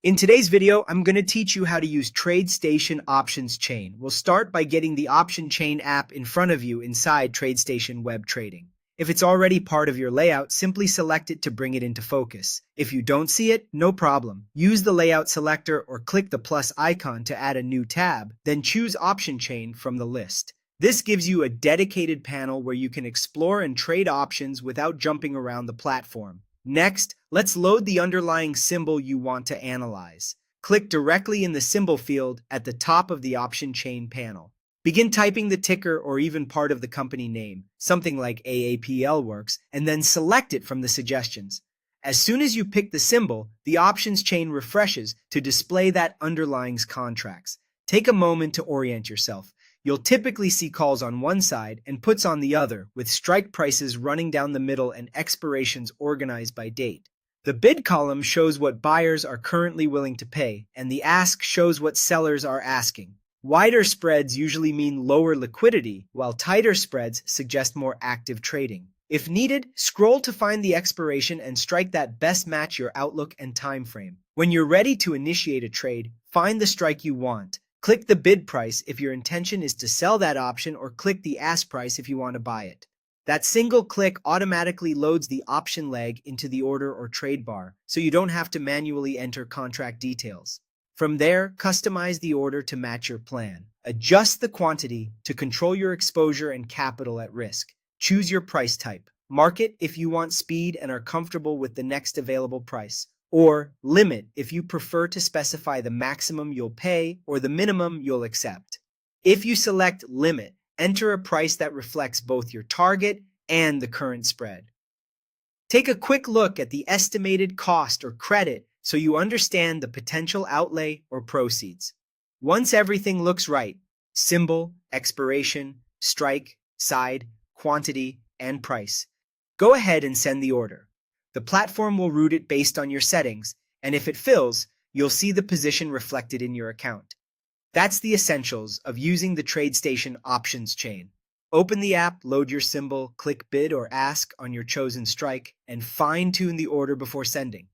In today's video, I'm going to teach you how to use TradeStation Options Chain. We'll start by getting the Option Chain app in front of you inside TradeStation Web Trading. If it's already part of your layout, simply select it to bring it into focus. If you don't see it, no problem. Use the layout selector or click the plus icon to add a new tab, then choose Option Chain from the list. This gives you a dedicated panel where you can explore and trade options without jumping around the platform. Next, let's load the underlying symbol you want to analyze. Click directly in the symbol field at the top of the Option Chain panel. Begin typing the ticker or even part of the company name, something like AAPL works, and then select it from the suggestions. As soon as you pick the symbol, the options chain refreshes to display that underlying contracts. Take a moment to orient yourself. You'll typically see calls on one side and puts on the other, with strike prices running down the middle and expirations organized by date. The bid column shows what buyers are currently willing to pay, and the ask shows what sellers are asking. Wider spreads usually mean lower liquidity, while tighter spreads suggest more active trading. If needed, scroll to find the expiration and strike that best match your outlook and time frame. When you're ready to initiate a trade, find the strike you want. Click the bid price if your intention is to sell that option, or click the ask price if you want to buy it. That single click automatically loads the option leg into the order or trade bar, so you don't have to manually enter contract details. From there, customize the order to match your plan. Adjust the quantity to control your exposure and capital at risk. Choose your price type. Market if you want speed and are comfortable with the next available price. Or limit if you prefer to specify the maximum you'll pay or the minimum you'll accept. If you select limit, enter a price that reflects both your target and the current spread. Take a quick look at the estimated cost or credit so you understand the potential outlay or proceeds. Once everything looks right, symbol, expiration, strike, side, quantity, and price, go ahead and send the order. The platform will route it based on your settings, and if it fills, you'll see the position reflected in your account. That's the essentials of using the TradeStation Options Chain. Open the app, load your symbol, click bid or ask on your chosen strike, and fine-tune the order before sending.